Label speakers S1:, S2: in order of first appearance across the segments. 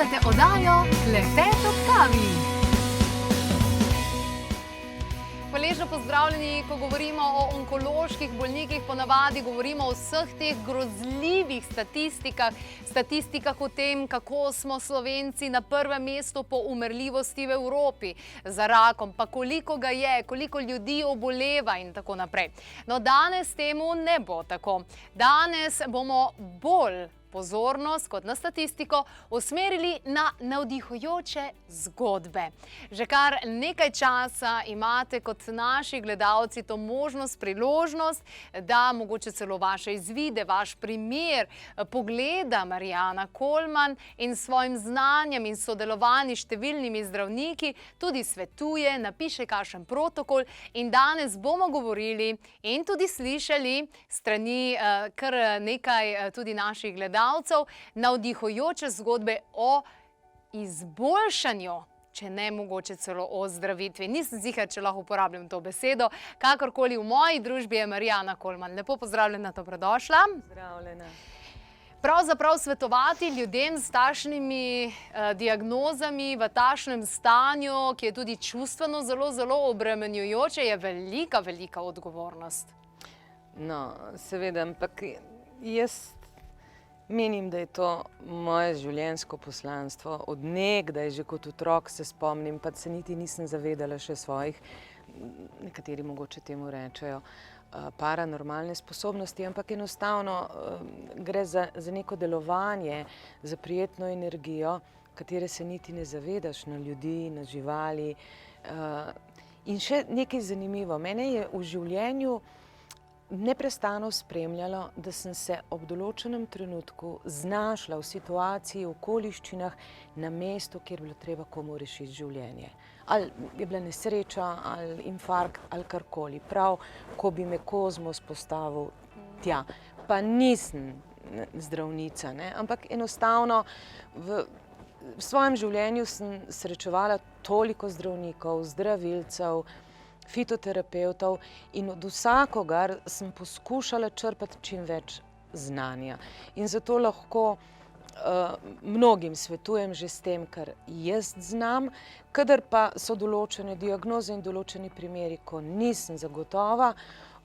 S1: Poslušate oddajo Klepet ob kavi. Hvaležno pozdravljeni, ko govorimo o onkoloških bolnikih, ponavadi govorimo o vseh teh grozljivih statistikah o tem, kako smo Slovenci na prvem mestu po umrljivosti v Evropi za rakom, pa koliko ga je, koliko ljudi oboleva in tako naprej. No, danes temu ne bo tako. Danes bomo bolj pozornost, kot na statistiko, usmerili na navdihujoče zgodbe. Že kar nekaj časa imate kot naši gledalci to možnost, priložnost, da mogoče celo vaše izvide, vaš primer pogleda Marijana Kolman in svojim znanjem in sodelovanji s številnimi zdravniki tudi svetuje, napiše kakšen protokol in danes bomo govorili in tudi slišali strani kar nekaj tudi naših gledalcev, navdihujoče zgodbe o izboljšanju, če ne mogoče celo o zdravitvi. Nisem ziher, če lahko uporabljam to besedo. Kakorkoli, v moji družbi je Marijana Kolman. Lepo pozdravljena, dobrodošla.
S2: Pozdravljena.
S1: Pravzaprav svetovati ljudem s takšnimi diagnozami v takšnem stanju, ki je tudi čustveno zelo obremenjujoče, je velika odgovornost.
S2: No, seveda, ampak jaz menim, da je to moje življenjsko poslanstvo. Od nekdaj, že kot otrok se spomnim, pa se niti nisem zavedala še svojih, nekateri mogoče temu rečejo, paranormalne sposobnosti, ampak enostavno gre za neko delovanje, za prijetno energijo, katere se niti ne zavedaš, na ljudi, na živali. In še nekaj zanimivo, mene je v življenju neprestano spremljalo, da sem se ob določenem trenutku znašla v situaciji, v okoliščinah na mestu, kjer je bilo treba komu rešiti življenje. Ali je bila nesreča, ali infarkt, ali karkoli. Prav, ko bi me kozmos postavil tja. Pa nisem zdravnica, ne? Ampak enostavno v svojem življenju sem srečevala toliko zdravnikov, zdravilcev, fitoterapevtov in od vsakogar sem poskušala črpati čim več znanja. In zato lahko mnogim svetujem že s tem, kar jaz znam, kadar pa so določene diagnoze in določeni primeri, ko nisem zagotova,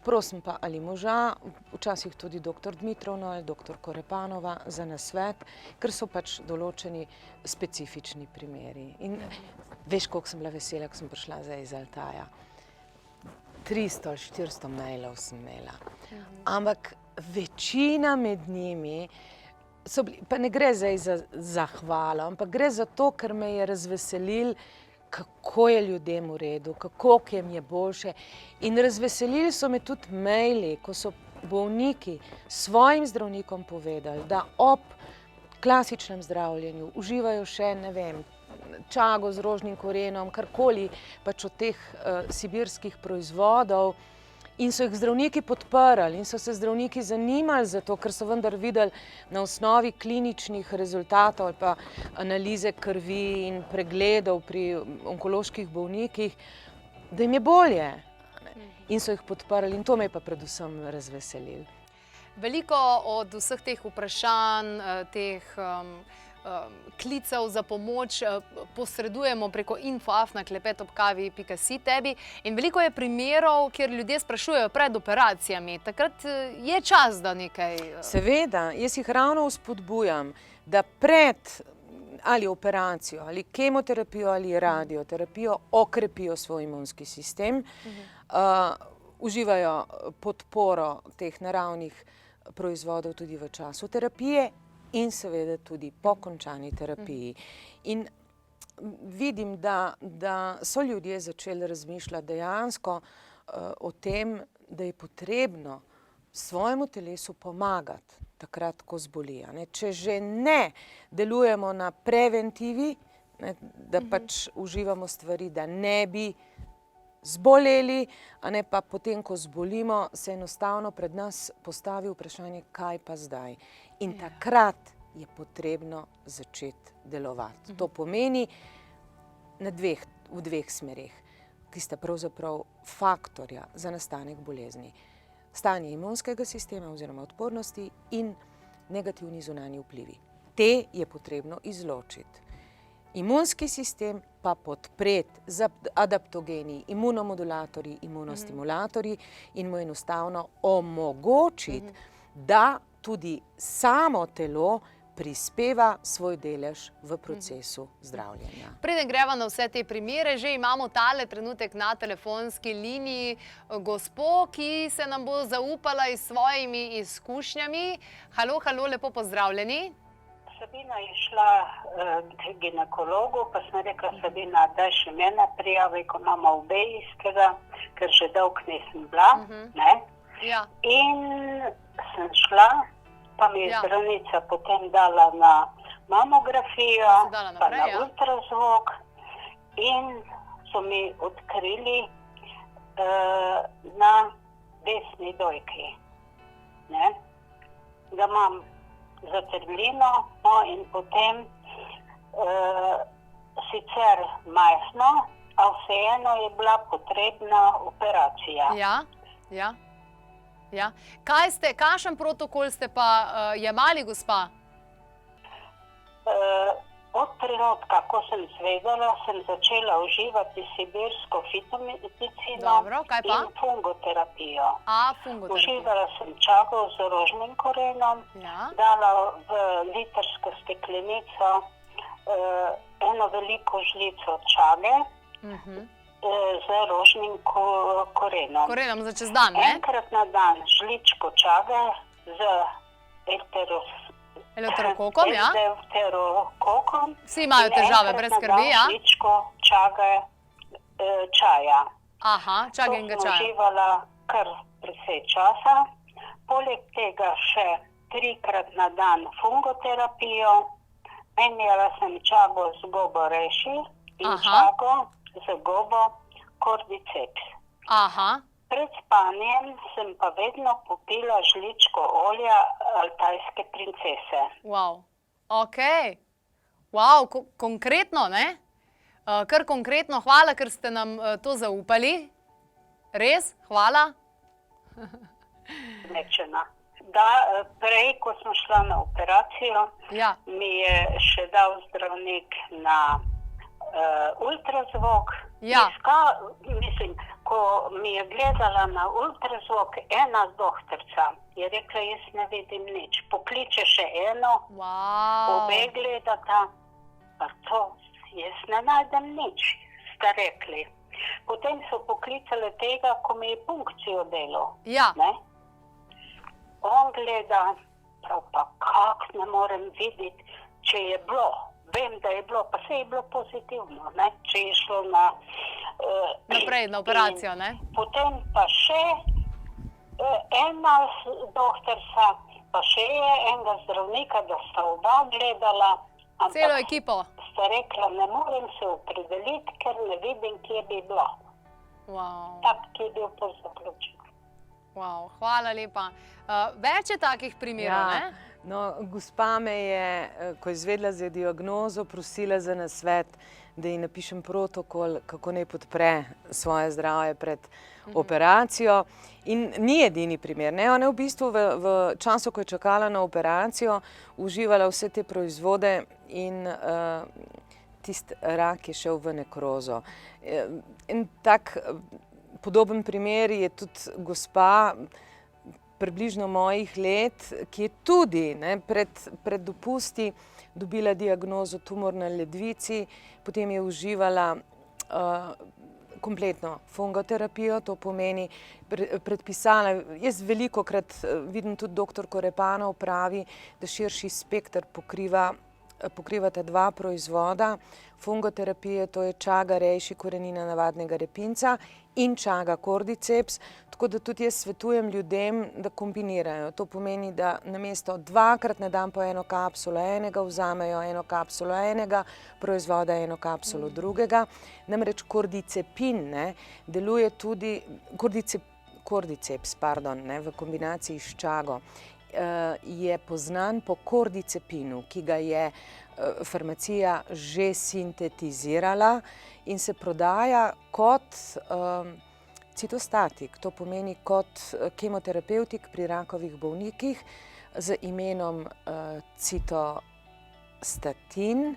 S2: prosim pa ali moža, včasih tudi dr. Dmitrovno ali dr. Korepanova za nasvet, ker so pač določeni specifični primeri. In veš, koliko sem bila vesela, ko sem prišla zdaj iz Altaja. 300 ali 400 mailov sem imela. Ampak večina med njimi so bili, pa ne gre zdaj za zahvalo, ampak gre za to, ker me je razveselil, kako je ljudem v redu, kako jim je boljše. In razveselili so me tudi maili, ko so bolniki svojim zdravnikom povedali, da ob klasičnem zdravljenju uživajo še, ne vem, čago z rožnim korenom, karkoli pač od teh sibirskih proizvodov. In so jih zdravniki podprli in so se zdravniki zanimali za to, ker so vendar videli na osnovi kliničnih rezultatov ali pa analize krvi in pregledov pri onkoloških bolnikih, da jim je bolje. In so jih podprli in to me je pa predvsem razveselilo.
S1: Veliko od vseh teh vprašanj, teh klicev za pomoč posredujemo preko info@klepetobkavi.si tebi in veliko je primerov, kjer ljudje sprašujejo pred operacijami. Takrat je čas, da nekaj...
S2: Seveda, jaz jih ravno vzpodbujam, da pred ali operacijo, ali kemoterapijo, ali radioterapijo okrepijo svoj imunski sistem, uživajo podporo teh naravnih proizvodov tudi v času terapije in seveda tudi po končani terapiji. In vidim, da so ljudje začeli razmišljati dejansko o tem, da je potrebno svojemu telesu pomagati takrat, ko zboli. Če že ne delujemo na preventivi, da pač uživamo stvari, da ne bi zboleli, a ne pa potem, ko zbolimo, se enostavno pred nas postavi vprašanje, kaj pa zdaj. In takrat je potrebno začeti delovati. To pomeni v dveh smereh, ki sta pravzaprav faktorja za nastanek bolezni. Stanje imunskega sistema oziroma odpornosti in negativni zunanji vplivi. Te je potrebno izločiti. Imunski sistem pa podpreti z adaptogeni, imunomodulatorji, imunostimulatorji in mu enostavno omogočiti, da tudi samo telo prispeva svoj delež v procesu zdravljenja.
S1: Preden greva na vse te primere, že imamo tale trenutek na telefonski liniji gospo, ki se nam bo zaupala s svojimi izkušnjami. Halo, lepo pozdravljeni.
S3: Sabina je šla k ginekologu, pa sem rekla, Sabina, daj še mene prijavi, ko imamo obe istega, ker že dolgo nisem bila.
S1: Ja.
S3: In sem šla, pa mi je zdravnica potem dala na mamografijo, pa na ultrazvok in so mi odkrili na desni dojki, da imam zatrvlino, no in potem sicer majhno, a vseeno je bila potrebna operacija.
S1: Ja. Kakšen protokol ste pa jemali, gospa?
S3: Od trenutka, ko sem zvedela, sem začela uživati sibirsko fitomedicino in fungoterapijo. Uživala sem čago z rožnim korenom, dala v litrsko steklenico eno veliko žlico čage, z rožnim korenom.
S1: Korenom za čez dan, ne?
S3: Enkrat na dan žličko čage z
S1: elektrokokom, ja?
S3: Elektrokokom.
S1: Vsi imajo težave, brez skrbi, ja?
S3: Žličko čage čaja.
S1: Aha, čagenega čaja.
S3: To sem uživala kar precej časa. Poleg tega še 3-krat na dan fungoterapijo. Menjala sem čago z gobo reši in čago z gobo kordiceps. Pred spanjem sem pa vedno popila žličko olja altajske princese.
S1: Konkretno, ne? Kar konkretno, hvala, ker ste nam to zaupali. Res, hvala.
S3: Nečena. Prej, ko sem šla na operacijo, mi je še dal zdravnik na ultrazvok. Ko mi je gledala na ultrazvok ena doktorica, je rekla, jaz ne vidim nič. Pokliče še eno, obe gledata, pa to, jaz ne najdem nič, sta rekli. Potem so poklicali tega, ko mi je punkcijo delal. On gleda, pa kak ne morem videti, če je bilo. Vem, da je bilo, pa se je bilo pozitivno, če je šlo
S1: naprej, na operacijo, ne?
S3: Potem pa še ena doktorica, pa še enega zdravnika, da sta oba gledala.
S1: Celo ekipo.
S3: Sta rekla, ne morem se opredeliti, ker ne vidim, kje bi bilo. Tak, ki je bil po zaključku.
S1: Hvala lepa. Več je takih primerov, ne?
S2: No, gospa me je, ko je izvedela za diagnozo, prosila za nasvet, da ji napišem protokol, kako naj podpre svoje zdravje pred operacijo. In ni edini primer, ne? Ona je v bistvu v času, ko je čakala na operacijo, uživala vse te proizvode in tisti rak je šel v nekrozo. En tak podoben primer je tudi gospa, približno mojih let, ki je tudi pred dopusti dobila diagnozo tumor na ledvici, potem je uživala kompletno fungoterapijo, to pomeni predpisala. Jaz velikokrat vidim tudi doktor Korepanov pravi, da širši spekter pokrivata dva proizvoda fungoterapije, to je čaga rejši korenina navadnega repinca in čaga kordiceps, tako da tudi jaz svetujem ljudem, da kombinirajo. To pomeni, da namesto 2-krat na dan po eno kapsulo enega vzamejo eno kapsulo enega proizvoda, eno kapsulo drugega. Namreč kordicepin deluje tudi, kordiceps, v kombinaciji s čago, je poznan po kordicepinu, ki ga je farmacija že sintetizirala in se prodaja kot citostatik, to pomeni kot kemoterapevtik pri rakovih bolnikih z imenom citostatin.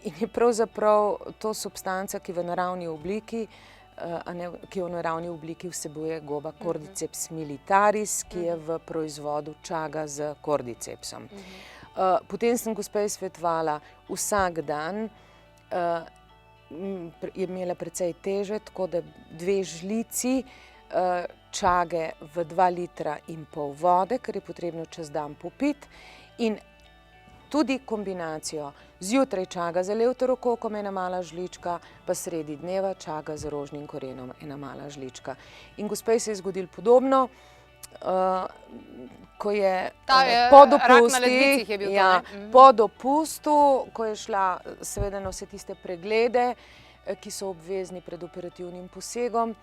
S2: In je pravzaprav to substanca, ki v naravni obliki, ki v naravni obliki vsebuje goba Cordyceps militaris, ki je v proizvodu čaga z cordycepsom. Potem sem gospe svetovala vsak dan, je imela precej teže, tako da 2 žlici čage v 2,5 litra vode, ker je potrebno čez dan popiti, in tudi kombinacijo zjutraj čaga z eleuterokokom 1 mala žlička, pa sredi dneva čaga z rožnim korenom 1 mala žlička. In gospe se je zgodilo podobno, ko je po dopustih, po dopustu, ko je šla seveda na vse tiste preglede, ki so obvezni pred operativnim posegom,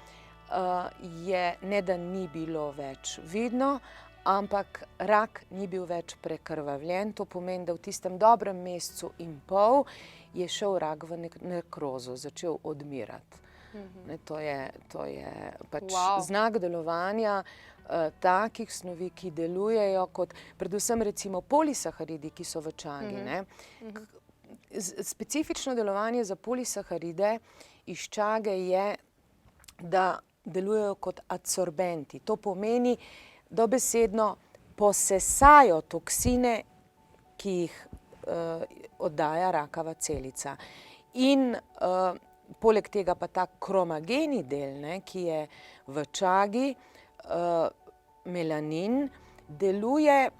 S2: je ne da ni bilo več vidno, ampak rak ni bil več prekrvavljen. To pomeni, da v tistem dobrem mesecu in pol je šel rak v nekrozo, začel odmirati. To je pač znak delovanja takih snovi, ki delujejo kot predvsem recimo polisaharidi, ki so v čagi. Specifično delovanje za polisaharide iz čage je, da delujejo kot adsorbenti. To pomeni, dobesedno posesajo toksine, ki jih oddaja rakava celica. In poleg tega pa ta kromageni del, ki je v čagi, melanin, deluje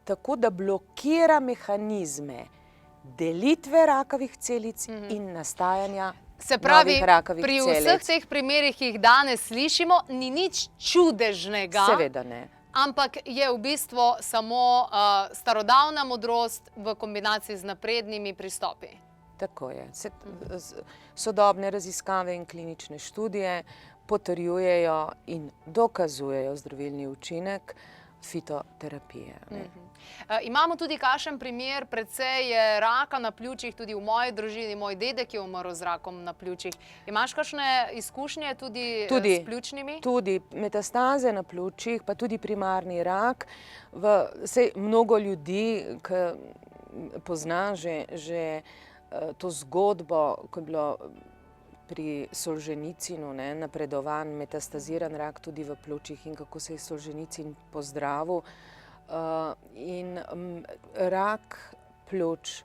S2: tako, da blokira mehanizme delitve rakavih celic in nastajanja novih rakavih celic.
S1: Se pravi, pri vseh teh primerih, ki jih danes slišimo, ni nič čudežnega.
S2: Seveda ne.
S1: Ampak je v bistvu samo starodavna modrost v kombinaciji z naprednimi pristopi.
S2: Tako je. Sodobne raziskave in klinične študije potrjujejo in dokazujejo zdravilni učinek fitoterapije.
S1: Imamo tudi kakšen primer, precej je raka na pljučih, tudi v moji družini, moj dedek je umrl z rakom na pljučih. Imaš kakšne izkušnje tudi s pljučnimi?
S2: Tudi metastaze na pljučih, pa tudi primarni rak. Saj mnogo ljudi, ki pozna že to zgodbo, ko je bilo pri Solženicinu napredovan metastaziran rak tudi v pljučih in kako se je Solženicin pozdravil. In rak pljuč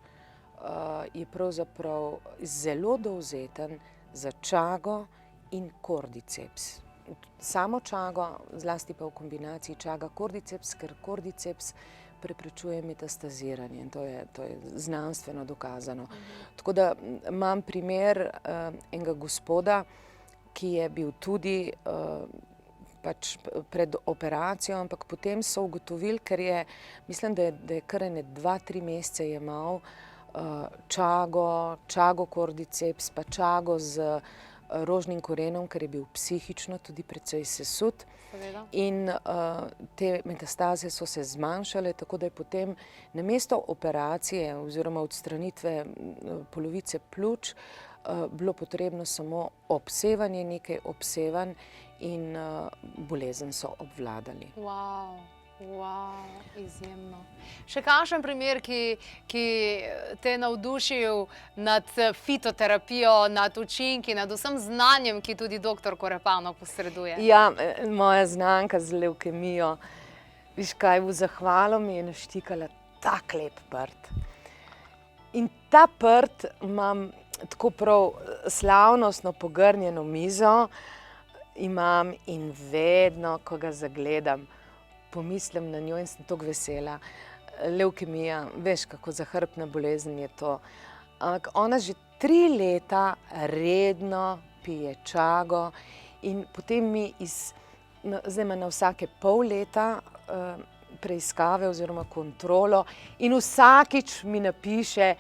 S2: je pravzaprav zelo dovzeten za čago in cordyceps. Samo čago, zlasti pa v kombinaciji čaga-cordyceps, ker cordyceps preprečuje metastaziranje. To je znanstveno dokazano. Tako da imam primer enega gospoda, ki je bil tudi pač pred operacijo, ampak potem so ugotovili, ker je, mislim, da je kar 2-3 mesece jemal čago cordyceps, pa čago z rožnim korenom, ker je bil psihično tudi precej sesut. In te metastaze so se zmanjšale, tako da je potem namesto operacije oziroma odstranitve polovice pljuč bilo potrebno samo obsevanje, nekaj obsevanj in bolezen so obvladali.
S1: Wow, izjemno. Še kakšen primer, ki te je navdušil nad fitoterapijo, nad učinki, nad vsem znanjem, ki tudi dr. Korepano posreduje?
S2: Ja, moja znanka z levkemijo, viš kaj, v zahvalo mi je naštikala tak lep prt. In ta prt imam tako prav slavnostno pogrnjeno mizo, imam in vedno, ko ga zagledam, pomislim na njo in sem tako vesela. Levkemija, veš, kako zahrbtna bolezen je to. Ampak ona že 3 leta redno pije čago in potem mi zdaj ima na vsake pol leta preiskave oziroma kontrolo in vsakič mi napiše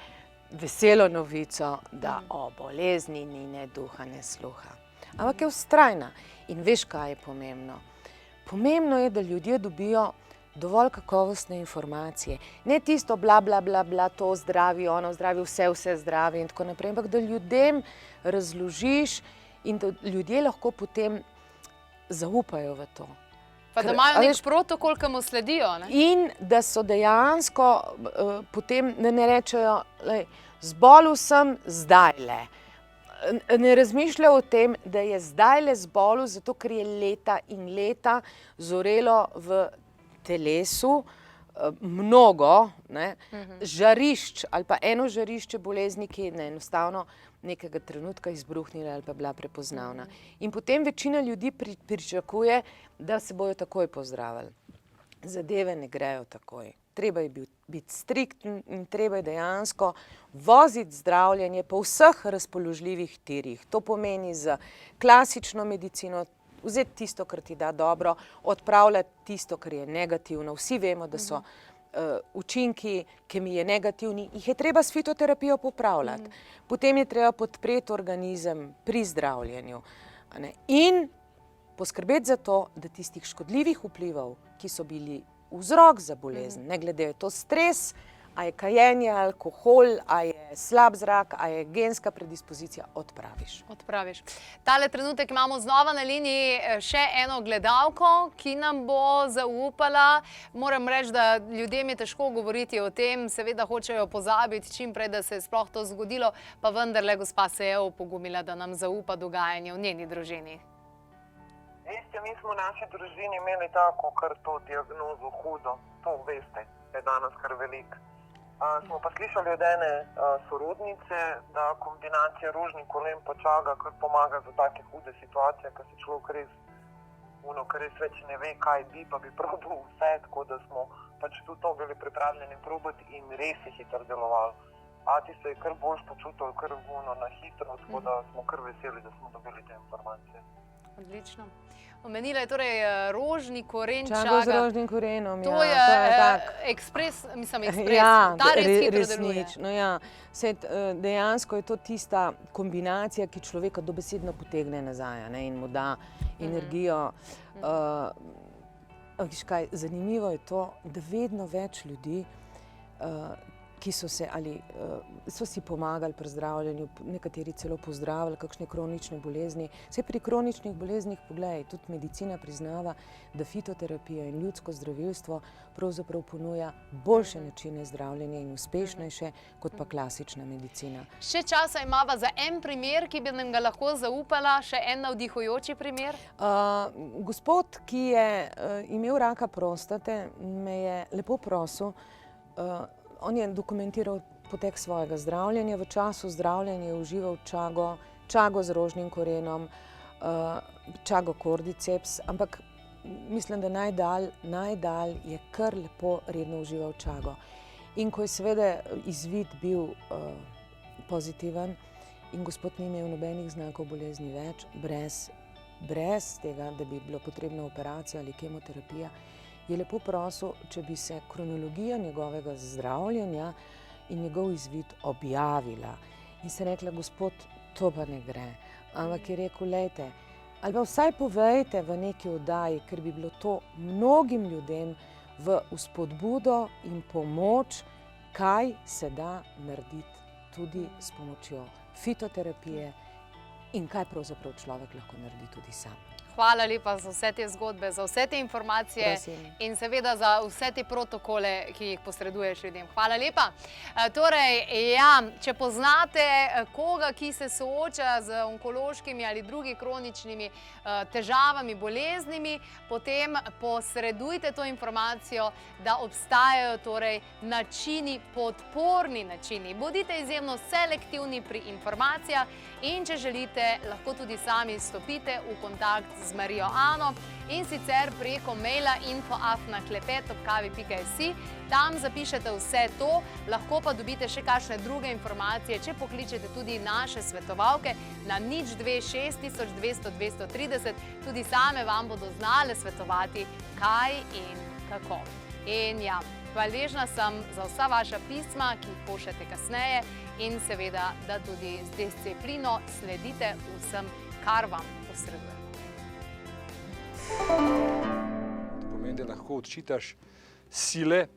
S2: veselo novico, da o bolezni ni ne duha, ne sluha. Ampak je vztrajna. In veš, kaj je pomembno? Pomembno je, da ljudje dobijo dovolj kakovostne informacije. Ne tisto bla, bla, bla, bla, to zdravi, ono zdravi, vse zdravi in tako naprej, ampak da ljudem razložiš in da ljudje lahko potem zaupajo v to.
S1: Pa da imajo nek protokol, ki mu sledijo.
S2: In da so dejansko potem, da ne rečejo, Zbolel sem zdajle. Ne razmišlja o tem, da je zdajle zbolel, zato ker je leta in leta zorelo v telesu mnogo žarišč ali pa eno žarišče bolezni, ki je enostavno nekega trenutka izbruhnila ali pa bila prepoznavna. In potem večina ljudi pričakuje, da se bojo takoj pozdravili. Zadeve ne grejo takoj. Treba je biti strikten in treba je dejansko voziti zdravljenje po vseh razpoložljivih tirih. To pomeni z klasično medicino, vzeti tisto, kar ti da dobro, odpravljati tisto, kar je negativno. Vsi vemo, da so učinki kemije negativni, jih je treba s fitoterapijo popravljati. Potem je treba podpreti organizem pri zdravljenju. In poskrbeti za to, da tistih škodljivih vplivov, ki so bili vzrok za bolezen, ne glede, je to stres, a je kajenje, alkohol, a je slab zrak, a je genska predispozicija, odpraviš.
S1: Tale trenutek imamo znova na liniji še eno gledalko, ki nam bo zaupala. Moram reči, da ljudem je težko govoriti o tem, seveda hočejo pozabiti čim prej, da se je sploh to zgodilo, pa vendarle gospa se je opogumila, da nam zaupa dogajanje v njeni družini.
S4: Veste, mi smo v naši družini imeli tako kar to diagnozo hudo. To veste, je danes kar veliko. Smo pa slišali od ene sorodnice, da kombinacija rožnih kolen pa čaga, kar pomaga za take hude situacije, ker se človek res več ne ve, kaj bi, pa bi probal vse, tako da smo pač tudi to bili pripravljeni probati in res je hitro delovalo. Ati se je kar boljš počutil, kar na hitro, tako da smo kar veseli, da smo dobili te informacije.
S1: Odlično. Omenila je torej rožni koren čaga.
S2: Čago z rožnim korenom,
S1: to je ekspres, ta res hitro deluje.
S2: Resnično, ja. Dejansko je to tista kombinacija, ki človeka dobesedno potegne nazaj in mu da energijo. Zanimivo je to, da vedno več ljudi, ki so si pomagali pri zdravljenju, nekateri celo pozdravili kakšne kronične bolezni. Saj pri kroničnih boleznih, poglej, tudi medicina priznava, da fitoterapija in ljudsko zdravilstvo pravzaprav ponuja boljše načine zdravljenja in uspešnejše kot pa klasična medicina.
S1: Še časa imava za en primer, ki bi nam ga lahko zaupala, še en navdihujoči primer?
S2: Gospod, ki je imel raka prostate, me je lepo prosil, on je dokumentiral potek svojega zdravljenja. V času zdravljenja je užival čago z rožnim korenom, čago cordyceps, ampak mislim, da najdalj je kar lepo redno užival čago. In ko je seveda izvid bil pozitiven in gospod ni imel nobenih znakov bolezni več, brez tega, da bi bilo potrebna operacija ali kemoterapija, je lepo prosil, če bi se kronologija njegovega zdravljenja in njegov izvid objavila. In se rekla, gospod, to pa ne gre. Ampak je rekel, lejte, ali pa vsaj povejte v neki oddaji, ker bi bilo to mnogim ljudem v vzpodbudo in pomoč, kaj se da narediti tudi s pomočjo fitoterapije in kaj pravzaprav človek lahko naredi tudi sam.
S1: Hvala lepa za vse te zgodbe, za vse te informacije in seveda za vse te protokole, ki jih posreduješ ljudem. Hvala lepa. Torej, ja, če poznate koga, ki se sooča z onkološkimi ali drugi kroničnimi težavami, boleznimi, potem posredujte to informacijo, da obstajajo torej načini, podporni načini. Bodite izjemno selektivni pri informacijah in če želite, lahko tudi sami stopite v kontakt z Marijo Ano in sicer preko maila info@klepet.kavi.si. Tam zapišete vse to, lahko pa dobite še kakšne druge informacije, če pokličete tudi naše svetovalke na 026 200 230. Tudi same vam bodo znale svetovati, kaj in kako. In ja, hvaležna sem za vsa vaša pisma, ki jih pošljete kasneje in seveda, da tudi z disciplino sledite vsem, kar vam posredujem.
S5: To pomeni, da lahko odčitaš sile,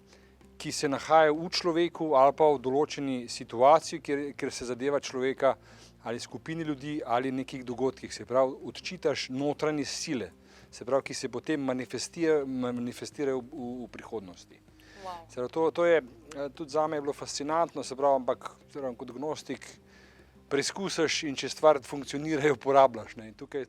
S5: ki se nahajajo v človeku ali pa v določeni situaciji, kjer se zadeva človeka ali skupini ljudi ali nekih dogodkih. Se pravi, odčitaš notranje sile, se pravi, ki se potem manifestirajo v prihodnosti. To je tudi zame je bilo fascinantno, se pravi, ampak kot gnostik preizkusiš in če stvar funkcionira, jo uporabljaš. Ne. In tukaj